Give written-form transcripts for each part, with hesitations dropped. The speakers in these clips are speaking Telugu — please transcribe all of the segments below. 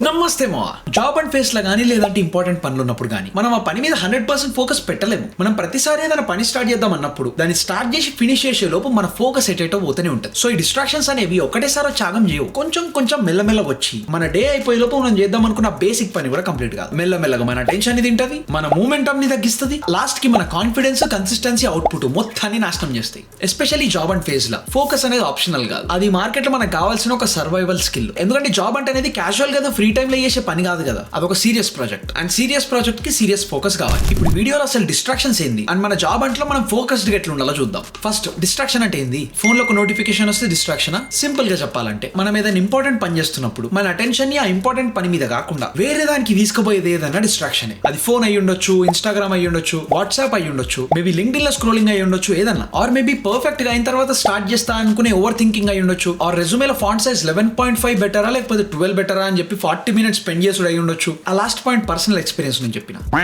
నమస్తే మావా. జాబ్ అండ్ ఫేస్ లా గానీ లేదంటే ఇంపార్టెంట్ పనులు ఉన్నప్పుడు గానీ మనం ఆ పని మీద 100% ఫోకస్ పెట్టలేము. మనం ప్రతిసారి ఏదైనా పని స్టార్ట్ చేద్దాం అన్నప్పుడు దాన్ని స్టార్ట్ చేసి ఫినిష్ చేసే లోపు మన ఫోకస్ ఎటేటో పోతూనే ఉంటుంది. సో ఈ డిస్ట్రాక్షన్స్ అనేవి ఒకటేసారి త్యాగం చేయవు, కొంచెం కొంచెం మెల్లమెల్ల వచ్చి మన డే అయిపోయే లోపు మనం చేద్దాం అనుకున్న బేసిక్ పని కూడా కంప్లీట్ కాదు. మెల్లమెల్లగా మన టెన్షన్ ని తింటది, మన మూమెంటం ని తగ్గిస్తుంది, లాస్ట్ కి మన కాన్ఫిడెన్స్, కన్సిస్టెన్సీ, అవుట్పుట్ మొత్తాన్ని నాశనం చేస్తాయి. Especially job and face law focus అనేది ఆప్షనల్ కాదు, అది మార్కెట్ లో మనకు కావాల్సిన ఒక సర్వైవల్ స్కిల్. ఎందుకంటే జాబ్ అంటే అనేది క్యాజువల్ గా ఫ్రీ టైం లో చేసే పని కాదు కదా, అదొక serious project. And serious project కి సీరియస్ ఫోకస్ కావాలి. ఇప్పుడు వీడియోలో అసలు డిస్ట్రాక్షన్స్ ఏంది అండ్ మన జాబ్ అంటే మనం ఫోకస్డ్ గా ఎట్లా ఉండాలో చూద్దాం. ఫస్ట్ డిస్ట్రాక్షన్ అంటే ఏంది? ఫోన్ లో ఒక నోటిఫికేషన్ వస్తే డిస్ట్రాక్షన్. సింపుల్ గా చెప్పాలంటే మనం ఏదైనా ఇంపార్టెంట్ పని చేస్తున్నప్పుడు మన అటెన్షన్ ని ఆ ఇంపార్టెంట్ పని మీద కాకుండా వేరే దానికి తీసుకుపోయేది ఏదైనా డిస్ట్రాక్షన్. అది ఫోన్ అయ్యి ఉండొచ్చు, ఇన్స్టాగ్రామ్ అయ్యి ఉండొచ్చు, వాట్సాప్ అయ్యి ఉండొచ్చు, మేబీ లింక్డ్ఇన్ లో స్క్రోలింగ్ అయ్యి ఉండొచ్చు, ఏదన్నా. ఆర్ మేబీ పర్ఫెక్ట్ గా అయిన తర్వాత స్టార్ట్ చేస్తా అనుకునే ఓవర్ థింకింగ్ అయ్యి ఉండొచ్చు. ఆర్ రెజ్యూమేలో ఫాంట్ సైజ్ 11.5 బెటరా లేకపోతే 12 బెటరా అని చెప్పి 40 minutes స్పెండ్ చేసుడు అయ్యి ఉండొచ్చు. ఆ లాస్ట్ పాయింట్ పర్సనల్ ఎక్స్పీరియన్స్ నుంచి చెప్పిన.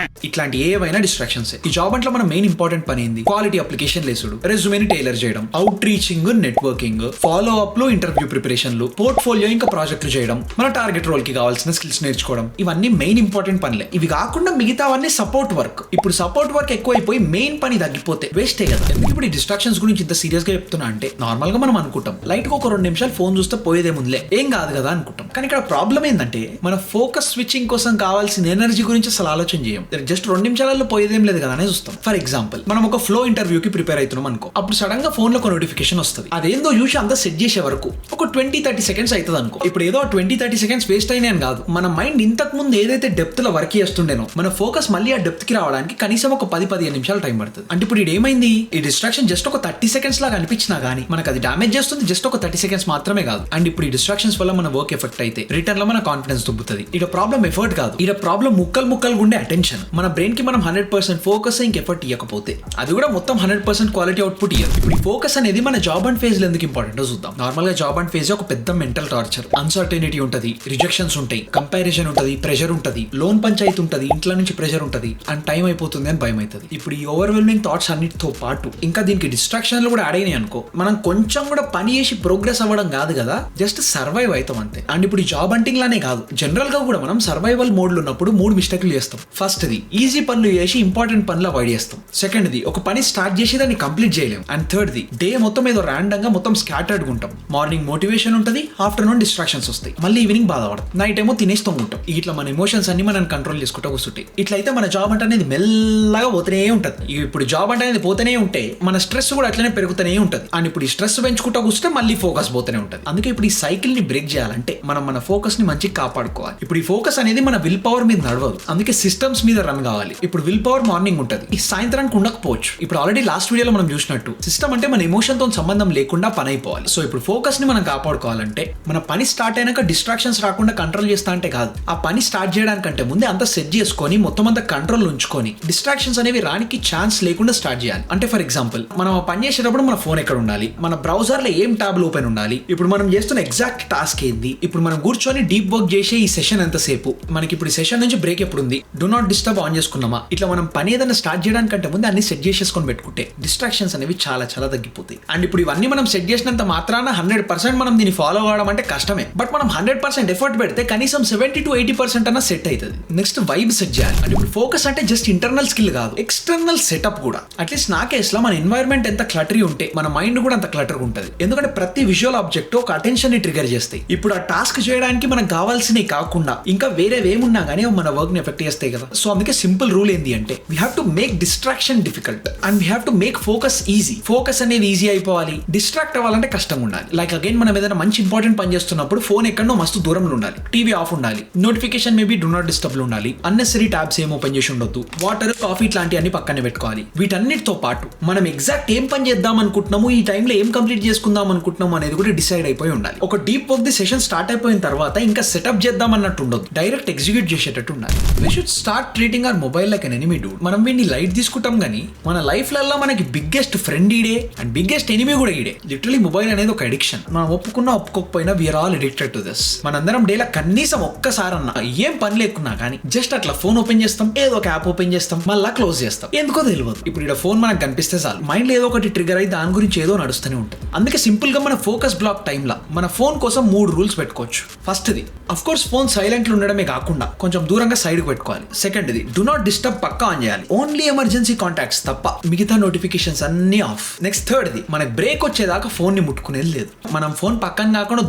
ఇట్లాంటి ఏవైనా డిస్ట్రాక్షన్స్. ఈ జాబ్ అంటే మన మెయిన్ ఇంపార్టెంట్ పని ఏంది? క్వాలిటీ అప్లికేషన్ లేసుడు, రెజ్యూమేని టైలర్ చేయడం, out reaching, networking, follow up లో ఇంటర్వ్యూ ప్రిపరేషన్లు, పోర్ట్ఫోలియో ఇంకా ప్రాజెక్టులు చేయడం, మన టార్గెట్ రోల్ కి కావాల్సిన స్కిల్స్ నేర్చుకోవడం, ఇవన్నీ మెయిన్ ఇంపార్టెంట్ పనులే. ఇవి కాకుండా మిగతావన్నీ సపోర్ట్ వర్క్. ఇప్పుడు సపోర్ట్ వర్క్ ఎక్కువైపోయి మెయిన్ పని తగ్గిపోతే వేస్టే కదా. ఎందుకు ఇప్పుడు ఈ డిస్ట్రాక్షన్స్ గురించి ఇంత సీరియస్ గా చెప్తున్నా అంటే, నార్మల్ గా మనం అనుకుంటాం లైట్ గా ఒక 2 నిమిషాలు ఫోన్ చూస్తే పోయేదేముందిలే, ఏం కాదు కదా అనుకుంటాం. కానీ ఇక్కడ ప్రాబ్లం ఏంటంటే మన ఫోకస్ స్విచ్చింగ్ కోసం కావాల్సిన ఎనర్జీ గురించి అసలు ఆలోచన చేయం. జస్ట్ 2 నిమిషాలలో పోయేదేం లేదు కదా అని చూస్తాం. ఫర్ ఎగ్జాంపుల్ మనం ఒక ఫ్లో ఇంటర్వ్యూ కి ప్రిపేర్ అవుతున్నాం అనుకో, అప్పుడు సడన్ గా ఫోన్ లో ఒక నోటిఫికేషన్ వస్తుంది. అదేందో చూసి అంతా సెట్ చేసే వరకు ఒక 20-30 seconds అవుతుంది అనుకో. ఇప్పుడు ఏదో 20-30 seconds వేస్ట్ అయినా అని కాదు, మన మైండ్ ఇంతకు ముందు ఏదైతే డెప్త్ లో వర్క్ చేస్తుండేనో మన ఫోకస్ మళ్ళీ ఆ డెప్త్ కి రావడానికి కనీసం ఒక 10-15 నిమిషాలు టైం పడుతుంది. అంటే ఇప్పుడు ఏమైంది? ఈ డిస్ట్రాక్షన్ జస్ట్ ఒక 30 seconds లాగా అనిపించినా గానీ మనకు అది డామేజ్ చేస్తుంది. జస్ట్ ఒక 30 seconds మాత్రమే కాదు. అండ్ ఇప్పుడు ఈ డిస్ట్రాక్షన్స్ వల్ల మన వర్క్ ఎఫెక్ట్ అయితే రిటర్న్ లో మన కాన్ఫిడెన్స్ దుబ్బుతుంది. ఇక్కడ ప్రాబ్లం ఎఫర్ట్ కాదు, ఇక్కడ ప్రాబ్లం ముక్కలు ఉండే అటెన్షన్. మన బ్రెయిన్ కి మనం 100% ఫోకస్ ఇంక ఎఫర్ట్ ఇవ్వకపోతే అది కూడా మొత్తం 100% క్వాలిటీ అవుట్పుట్ ఇయ్యదు. ఇప్పుడు ఈ ఫోకస్ అనేది మన జాబ్ అండ్ ఫేజ్ లో ఎందుకు ఇంపార్టెంట్ చూద్దాం. నార్మల్ గా జాబ్ అండ్ ఫేజ్ ఒక పెద్ద మెంటల్ టార్చర్. అన్సర్టనిటీ ఉంటది, రిజెక్షన్స్ ఉంటాయి, కంపారిజన్ ఉంటది, ప్రెషర్ ఉంటది, లోన్ పంచాయతీ ఉంటది, ఇంట్లో నుంచి ప్రెషర్ ఉంటది, అండ్ టైం అయిపోతుంది అని భయం అవుతుంది. ఇప్పుడు ఈ ఓవర్వెల్మింగ్ థాట్స్ అన్నిటితో పాటు ఇంకా దీనికి డిస్ట్రాక్షన్లు కూడా యాడ్ అయినాయి అనుకో, మనం కొంచెం కూడా పని చేసి ప్రోగ్రెస్ అవ్వడం కాదు కదా, జస్ట్ సర్వైవ్ అవుతాం అంతే. అండ్ ఇప్పుడు ఈ జాబ్ హంటింగ్ లానే కాదు, జనరల్ గా కూడా మనం సర్వైవల్ మోడ్ లో ఉన్నప్పుడు 3 మిస్టేక్లు చేస్తాం. ఫస్ట్ ది ఈజీ పనులు చేసి ఇంపార్టెంట్ పనులు అవాయిడ్ చేస్తాం. సెకండ్ ది ఒక పని స్టార్ట్ చేసి దాన్ని కంప్లీట్ చేయలేం. అండ్ థర్డ్ ది డే మొత్తం ఏదో ర్యాండమ్ గా మొత్తం స్కాటర్డ్ ఉంటాం. మార్నింగ్ మోటివేషన్ ఉంటుంది, ఆఫ్టర్నూన్ డిస్ట్రాక్షన్స్ వస్తాయి, మళ్ళీ ఈవినింగ్ బాధపడతాం, నైట్ ఏమో తినేస్తూ ఉంటాం. ఇట్లా మన ఎమోషన్స్ అన్ని మనం కంట్రోల్ చేసుకుంటూ కూర్చుంటాయి. ఇట్లయితే మన జాబ్ అంటే అనేది మెల్లగా పోతూనే ఉంటుంది. ఇప్పుడు జాబ్ అంటే అనేది పోతూనే ఉంటే మన స్ట్రెస్ కూడా అట్లనే పెరుగుతూనే ఉంటుంది. అండ్ ఇప్పుడు ఈ స్ట్రెస్ పెంచుకుంటూ కూర్చుంటే మళ్ళీ ఫోకస్ పోతూనే ఉంటుంది. అందుకే ఇప్పుడు ఈ సైకిల్ ని బ్రేక్ చేయాలంటే మనం మన ఫోకస్ ని మంచిగా కాపాడుకోవాలి. ఇప్పుడు ఈ ఫోకస్ అనేది మన విల్ పవర్ మీద నడవదు, అందుకే సిస్టమ్స్ మీద రన్ కావాలి. ఇప్పుడు విల్ పవర్ మార్నింగ్ ఉంటుంది, ఈ సాయంత్రానికి ఉండకపోవచ్చు. ఇప్పుడు ఆల్రెడీ లాస్ట్ వీడియోలో మనం చూసినట్టు సిస్టమ్ అంటే మన ఎమోషన్ తో సంబంధం లేకుండా పని అయిపోవాలి. సో ఇప్పుడు ఫోకస్ ని మనం కాపాడుకోవాలంటే మన పని స్టార్ట్ అయినాక డిస్ట్రాక్షన్స్ రాకుండా కంట్రోల్ చేస్తా అంటే కాదు, ఆ పని స్టార్ట్ చేయడానికంటే ముందే అంతా సెట్ చేసుకొని మొత్తం అంతా కంట్రోల్ ఉంచుకొని డిస్ట్రాక్షన్స్ అనేవి రానికి ఛాన్స్ లేకుండా స్టార్ట్ చేయాలి. అంటే ఫర్ ఎగ్జాంపుల్ మనం పని చేసేటప్పుడు మన ఫోన్ ఎక్కడ ఉండాలి, మన బ్రౌజర్ లో ఏం ట్యాబ్లు ఓపెన్ ఉండాలి, ఇప్పుడు మనం చేస్తున్న ఎగ్జాక్ట్ టాస్క్ ఏంది, ఇప్పుడు మనం కూర్చొని డీప్ వర్క్ చేసే ఈ సెషన్ ఎంతసేపు, మనకి ఇప్పుడు ఈ సెషన్ నుంచి బ్రేక్ ఎప్పుడు ఉంది, డూ నాట్ డిస్టర్బ్ ఆన్ చేసుకున్నామా, ఇట్లా మనం పని ఏదైనా స్టార్ట్ చేయడానికంటే ముందు అన్ని సెట్ చేసేసుకొని పెట్టుకుంటే డిస్ట్రాక్షన్స్ అనేవి చాలా చాలా తగ్గిపోతాయి. అండ్ ఇప్పుడు ఇవన్నీ మనం సెట్ చేసినంత మాత్రాన 100% మనం దీన్ని ఫాలో అవ్వడం అంటే కష్టమే. బట్ మనం 100% ఎఫర్ట్ పెడితే కనీసం 70-80% అన్న సెట్ అవుతుంది. నెక్స్ట్ వైబ్ సెట్ చేయాలి. అంటే ఇప్పుడు ఫోకస్ అంటే జస్ట్ ఇంటర్నల్ స్కిల్ కాదు, ఎక్స్టర్నల్ సెటప్ కూడా. అట్లీస్ట్ నా కేసులో మన ఎన్వైరన్మెంట్ ఎంత క్లటరీ ఉంటే మన మైండ్ కూడా అంత క్లటర్ ఉంటుంది. ఎందుకంటే ప్రతి విజువల్ ఆబ్జెక్ట్ ఒక అటెన్షన్ ని ట్రిగర్ చేస్తాయి. ఇప్పుడు ఆ టాస్క్ చేయడానికి మనకు కావాల్సినవి కాకుండా ఇంకా వేరేవేమున్నా కానీ మన వర్క్ ని ఎఫెక్ట్ చేస్తాయి కదా. సో అందుకే సింపుల్ రూల్ ఏంది అంటే we have to make distraction difficult and we have to make focus easy. Focus అనేది ఈజీ అయిపోవాలి, డిస్ట్రాక్ట్ అవ్వాలంటే కష్టంగా ఉండాలి. లైక్ అగైన్ మనం ఏదైనా మంచి ఇంపార్టెంట్ పని చేస్తున్నప్పుడు ఫోన్ ఎక్కడో మస్తు దూరంలో ఉండాలి, టీవీ ఆఫ్ ఉండాలి, notification maybe do not disturb లో ఉండాలి, అన్నెసరీ ట్యాబ్స్ ఏం ఓపెన్ చేసి ఉండొద్దు, వాటర్, కాఫీ ఇట్లాంటివన్నీ పక్కనే పెట్టుకోవాలి. వీటన్నిటితో పాటు మనం ఎగ్జాక్ట్ ఏం పని చేద్దాం అనుకుంటున్నాము, ఈ టైంలో ఏం కంప్లీట్ చేసుకుందాం అనుకుంటున్నాము అనేది కూడా డిసైడ్ అయిపోయి ఉండాలి. ఒక deep work the session start అయిపోయిన తర్వాత ఇంకా సెటప్ చేద్దాం అన్నట్టు ఉండదు, డైరెక్ట్ ఎగ్జిక్యూట్ చేసేటట్టు ఉండాలి. We should start treating our mobile like an enemy dude. మనం వీడిని లైట్ తీసుకుంటాం కానీ మన లైఫ్ లలో మనకి బిగ్గెస్ట్ ఫ్రెండ్ ఈడే అండ్ బిగ్గెస్ట్ ఎనిమీ కూడా ఈడే. లిటరలీ మొబైల్ అనేది ఒక అడిక్షన్. మనం ఒప్పుకున్నా ఒప్పుకోకపోయినా we are all addicted to this. మనందరం డేలా కనీసం ఒక్కసారన్నా ఏం పని లేకున్నా కానీ జస్ట్ అట్లా ఫోన్ ఓపెన్ చేస్తాం, ఏదో ఒక యాప్ ఓపెన్ చేస్తాం, మళ్ళీ క్లోజ్ చేస్తాం, ఎందుకో తెలియదు. ఇప్పుడు ఇక్కడ ఫోన్ మనకు కనిపిస్తే చాలు మైండ్ ఏదో ఒకటి ట్రిగర్ అయ్యి దాని గురించి ఏదో నడుస్తూనే ఉంటుంది. అందుకే సింపుల్ గా మన ఫోకస్ బ్లాక్ టైమ్ లా మన ఫోన్ కోసం 3 రూల్స్ పెట్టుకోవచ్చు. ఫస్ట్ ది అఫ్ కోర్స్ ఫోన్ సైలెంట్ ఉండడమే కాకుండా కొంచెం దూరంగా సైడ్ కు పెట్టుకోవాలి. సెకండ్ ది డు నాట్ డిస్టర్బ్ పక్కా ఆన్ చేయాలి. ఓన్లీ ఎమర్జెన్సీ కాంటాక్ట్స్ తప్ప మిగతా నోటిఫికేషన్స్ అన్ని ఆఫ్. నెక్స్ట్ థర్డ్ ది మనకి బ్రేక్ వచ్చేదాకా ఫోన్ ని ముట్టుకునేది లేదు. మనం ఫోన్ పక్కన కాకుండా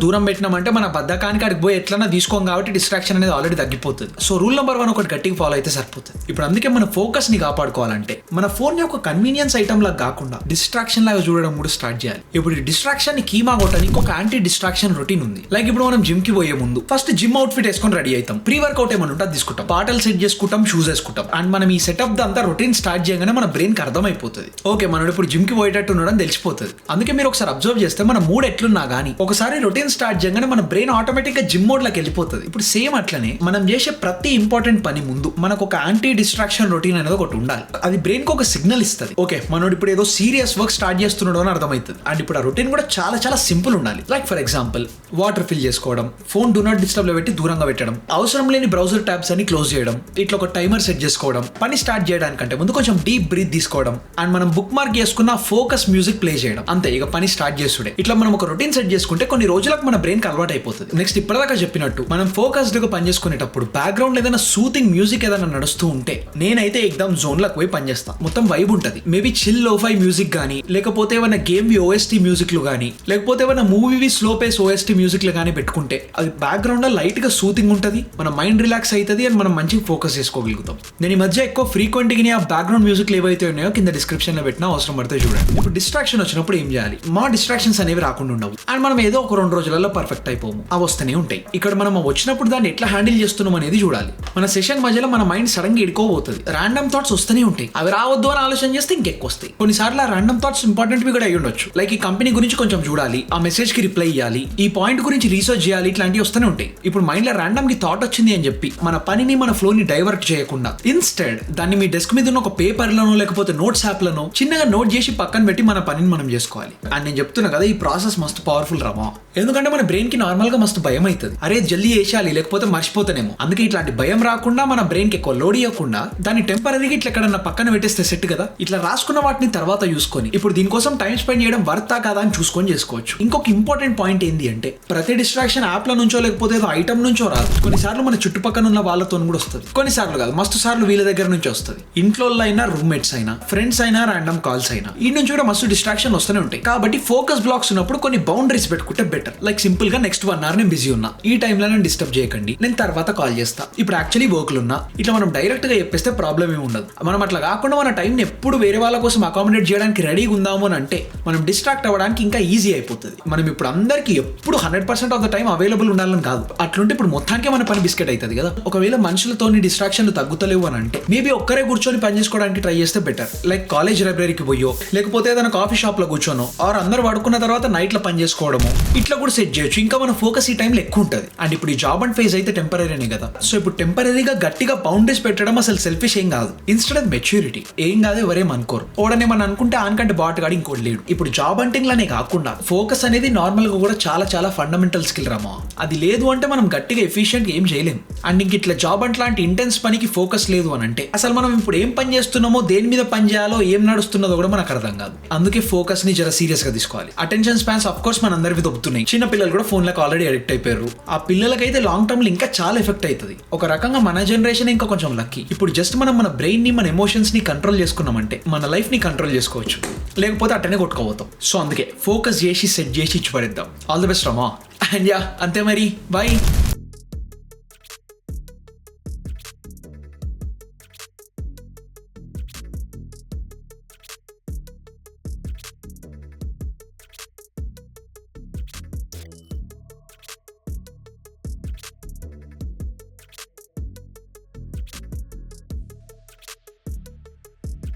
దూరం పెట్టినామంటే మన బద్దకానికి అడిగి పోయి ఎట్లన్నా తీసుకోం కాబట్టి డిస్ట్రాక్షన్ అనేది ఆల్రెడీ తగ్గిపోతుంది. సో రూల్ నెంబర్ 1 ఒకటి గట్టిగా ఫాలో అయితే సరిపోతుంది. ఇప్పుడు అందుకే మన ఫోకస్ ని కాపాడుకోవాలంటే మన ఫోన్ ని ఒక కన్వీనియన్స్ ఐటమ్ లాగా కాకుండా డిస్ట్రాక్షన్ లాగా చూడడం కూడా స్టార్ట్ చేయాలి. ఇప్పుడు ఈ డిస్ట్రాక్షన్ ని కీమా కొట్టడానికి ఒక యాంటీ డిస్ట్రాక్షన్ రొటీన్ ఉంది. లైక్ ఇప్పుడు మనం జిమ్ కి పోయే ముందు ఫస్ట్ జిమ్ అవుట్ఫిట్ వేసుకొని రెడీ అవుతాం. ప్రీ వర్కౌట్ ఏమన్నా ఉంటే తీసుకుంటాం, పాటలు సెట్ చేసుకుంటాం, షూస్ వేసుకుంటాం. అండ్ మనం ఈ సెటప్ అంతా రొటీన్ స్టార్ట్ చేయగానే మన బ్రెయిన్ కి అర్థమైపోతుంది, ఓకే మనం ఇప్పుడు జిమ్ కి పోయేటట్టు ఉండడం తెలిసిపోతుంది. అందుకే మీరు ఒకసారి అబ్జర్వ్ చేస్తే మన మూడ్ ఎట్లున్నా గానీ ఒకసారి రొటీన్ స్టార్ట్ చేయగానే మన బ్రెయిన్ ఆటోమేటిక్ గా జిమ్ మోడ్ లోకి వెళ్ళిపోతుంది. ఇప్పుడు సేమ్ అట్లనే మనం చేసే ప్రతి ఇంపార్టెంట్ పని ముందు మనకు ఒక యాంటీ డిస్ట్రాక్షన్ రొటీన్ అనేది ఒకటి ఉండాలి. అది బ్రెయిన్ కి ఒక సిగ్నల్ ఇస్తుంది, ఓకే మనోడు ఇప్పుడు ఏదో సీరియస్ వర్క్ స్టార్ట్ చేస్తున్నాడు అని అర్థమవుతుంది. అండ్ ఇప్పుడు ఆ రొటీన్ కూడా చాలా చాలా సింపుల్ ఉండాలి. Like for example water fill చేసుకోవడం, ఫోన్ డు నాట్ డిస్టర్బ్ లో పెట్టి దూరంగా పెట్టడం, అవసరం లేని బ్రౌజర్ ట్యాబ్స్ అన్ని క్లోజ్ చేయడం, ఇట్లా ఒక టైమర్ సెట్ చేసుకోవడం, పని స్టార్ట్ చేయడానికంటే ముందు కొంచెం డీప్ బ్రీత్ తీసుకోవడం, అండ్ మనం బుక్ మార్క్ చేసుకున్న ఫోకస్ మ్యూజిక్ ప్లే చేయడం. అంతే, ఇక పని స్టార్ట్ చేస్తుండే. ఇట్లా మనం ఒక రొటీన్ సెట్ చేసుకుంటే కొన్ని రోజులకు మన బ్రెయిన్ కి అలవాటు అయిపోతుంది. నెక్స్ట్ ఇప్పటిదాకా చెప్పినట్టు మనం ఫోకస్డ్ గా పని చేసుకునేటప్పుడు బ్యాక్గ్రౌండ్ ఏదైనా సూతింగ్ మ్యూజిక్ ఏదైనా నడుస్తూ ఉంటే నేనైతే ఎగ్జామ్ జోన్ లకు పోయి పనిచేస్తా. మొత్తం వైబ్ ఉంటది. మేబీ చిల్ లోఫై మ్యూజిక్ గానీ, లేకపోతే ఏమైనా గేమ్ ఓఎస్టీ మ్యూజిక్ లు గానీ, లేకపోతే ఏమైనా movie slow pace OST music లు గానీ పెట్టుకుంటే అది బ్యాక్గ్రౌండ్ లో లైట్ గా సూతింగ్ ఉంటది, మన మైండ్ రిలాక్స్ అవుతుంది అండ్ మనం మంచిగా ఫోకస్ చేసుకోగలుగుతాం. నేను ఈ మధ్య ఎక్కువ ఫ్రీక్వెంట్ గా ఆ బ్యాక్గ్రౌండ్ మ్యూజిక్ ఏవైతే ఉన్నాయో కింద డిస్క్రిప్షన్ లో పెట్టినా అవసరం పడితే చూడండి. ఇప్పుడు డిస్ట్రాక్షన్ వచ్చినప్పుడు ఏం చేయాలి? మా డిస్ట్రాక్షన్స్ అనేవి రాకుండా ఉండవు అండ్ మనం ఏదో ఒక 2 రోజులలో పర్ఫెక్ట్ అయిపోము, అవి వస్తూనే ఉంటాయి. ఇక్కడ మనం వచ్చినప్పుడు దాన్ని ఎట్లా హ్యాండిల్ చేస్తున్నాం అనేది చూడాలి. మన సెషన్ మధ్యలో మన మైండ్ సడన్ గా ఇడుకోబోతుంది, ర్యాండమ్ థాట్స్ వస్తూనే ఉంటాయి. అవి రావద్దు అని ఆలోచన చేస్తే ఇంకెక్కువ వస్తాయి. కొన్నిసార్లు ఆ ర్యాండమ్ థాట్స్ ఇంపార్టెంట్ కూడా అయి ఉండొచ్చు. లైక్ ఈ కంపెనీ గురించి కొంచెం చూడాలి, ఆ మెసేజ్ కి రిప్లై ఇవ్వాలి, ఈ పాయింట్ గురించి రీసెర్చ్ చేయాలి, ఇట్లాంటివి వస్తూనే ఉంటాయి. ఇప్పుడు మైండ్ లో ర్యాండమ్ కి థాట్ వచ్చింది అని చెప్పి మన పనిని మన ఫ్లో ని డైవర్ట్ చేయకుండా ఇన్స్టెడ్ దాన్ని మీ డెస్క్ మీద ఉన్న ఒక పేపర్ లోనో లేకపోతే నోట్స్ యాప్ లోనో చిన్నగా నోట్ చేసి పక్కన పెట్టి మన పనిని మనం చేసుకోవాలి. అండ్ నేను చెప్తున్నా కదా, ఈ ప్రాసెస్ మస్తు పవర్ఫుల్ రామా. ఎందుకంటే మన బ్రెయిన్ కి నార్మల్ గా మస్తు భయం అవుతుంది, అరే జల్దీ చేయాలి లేకపోతే మర్చిపోతానేమో. అందుకే ఇట్లాంటి భయం రాకుండా మన బ్రెయిన్ కి ఎక్కువ లోడ్ ఇవ్వకుండా దాన్ని టెంపరీగా ఇట్లా ఎక్కడన్నా పక్కన పెట్టేస్తే సెట్ కదా. ఇట్లా రాసుకున్న వాటిని తర్వాత చూసుకొని ఇప్పుడు దీనికోసం టైం స్పెండ్ చేయడం వర్తా కదా అని చూసుకొని చేసుకోవచ్చు. ఇంకొక ఇంపార్టెంట్ పాయింట్ ఏంటి అంటే ప్రతి డిస్ట్రాక్షన్ యాప్ ల నుంచో లేకపోతే ఏదో ఐటమ్ నుంచో రాదు. కొన్నిసార్లు మన చుట్టుపక్కల ఉన్న వాళ్ళతో కూడా వస్తుంది, కొన్నిసార్లు కాదు మస్తు సార్లు వీళ్ళ దగ్గర నుంచి వస్తుంది. ఇంట్లో అయినా, రూమ్మేట్స్ అయినా, ఫ్రెండ్స్ అయినా, ర్యాండమ్ కాల్స్ అయినా, ఈ నుంచి కూడా మస్తు డిస్ట్రాక్షన్ వస్తూనే ఉంటాయి. కాబట్టి ఫోకస్ బ్లాక్స్ ఉన్నప్పుడు కొన్ని బౌండరీస్ పెట్టుకుంటే బెటర్. లైక్ సింపుల్ గా నెక్స్ట్ 1 hour నేను బిజీ ఉన్నా, ఈ టైంలో నేను డిస్టర్బ్ చేయకండి, నేను తర్వాత కాల్ చేస్తా, ఇప్పుడు యాక్చువల్లీ వర్క్లు ఉన్నా. ఇట్లా మనం డైరెక్ట్ గా చెప్పేస్తే ప్రాబ్లం ఏమి ఉండదు. మనం అట్లా కాకుండా మన టైం ని ఎప్పుడు వేరే వాళ్ళ కోసం అకామిడేట్ చేయడానికి రెడీగా ఉందాము అని అంటే మనం డిస్ట్రాక్ట్ అవ్వడానికి ఇంకా ఈజీ అయిపోతుంది. మనం ఇప్పుడు అందరికి ఎప్పుడు 100% ఆఫ్ ద టైం అవైలబుల్ ఉండాలని కాదు. అట్లుంటే ఇప్పుడు మొత్తానికి మన పని బిస్కెట్ అవుతుంది కదా. ఒకవేళ మనుషులతోని డిస్ట్రాక్షన్లు తగ్గుతలేవు అని అంటే మేబీ ఒక్కరే కూర్చొని పని చేసుకోవడానికి ట్రై చేస్తే బెటర్. లైక్ కాలేజ్ లైబ్రరీకి పోయో లేకపోతే ఏదైనా కాఫీ షాప్ లో కూర్చోనో ఆర్ అందరు పడుకున్న తర్వాత నైట్ లో పని చేసుకోవడము ఇట్లా కూడా సెట్ చేయొచ్చు. ఇంకా మన ఫోకస్ ఈ టైంలో ఎక్కువ ఉంటుంది. అండ్ ఇప్పుడు ఈ జాబ్ అండ్ ఫేజ్ అయితే టెంపరీనే కదా. సో ఇప్పుడు టెంపరీగా గట్టిగా బౌండరీస్ పెట్టడం అసలు సెల్ఫిష్ ఏం కాదు, ఇన్స్టెడ్ ఆఫ్ మెచ్యూరిటీ. ఏం కాదు, ఎవరేం అనుకోరు. ఓడనేమని అనుకుంటే ఆనకంటే బాట్ గాడు ఇంకోటి లేడు. ఇప్పుడు జాబ్ అంటింగ్ లానే కాకుండా ఫోకస్ అనేది నార్మల్ గా కూడా చాలా చాలా ఫండమెంటల్ స్కిల్ రామా. అది లేదు అంటే మనం గట్టిగా ఎఫిషియెంట్ ఏం చేయలేం. అండ్ ఇంక ఇట్లా జాబ్ లాంటి ఇంటెన్స్ పనికి ఫోకస్ లేదు అని అంటే అసలు మనం ఇప్పుడు ఏం పని చేస్తున్నామో, దేని మీద పని చేయాలో, ఏం నడుస్తున్నదో కూడా మనకు అర్థం కాదు. అందుకే ఫోకస్ ని జర సీరియస్ గా తీసుకోవాలి. అటెన్షన్ స్పాన్స్ ఆఫ్ కోర్స్ మన అందరివి దొబ్బుతున్నాయి. చిన్న పిల్లలు కూడా ఫోన్ లకు ఆల్రెడీ అడిక్ట్ అయిపోయారు. ఆ పిల్లలకైతే లాంగ్ టర్మ్ లో ఇంకా చాలా ఎఫెక్ట్ అవుతుంది. ఒక రకంగా మన జనరేషన్ ఇంకా కొంచెం లక్కీ. ఇప్పుడు జస్ట్ మనం మన బ్రెయిన్ ని, మన ఎమోషన్స్ ని కంట్రోల్ చేసుకున్నామంటే మన లైఫ్ ని కంట్రోల్ చేసుకోవచ్చు, లేకపోతే అట్టనే కొట్టుకోబోతాం. సో అందుకే ఫోకస్ చేసి సెట్ చేసి ఇచ్చి పడేద్దాం. All the best Rama. And yeah అంతే మరి, బై.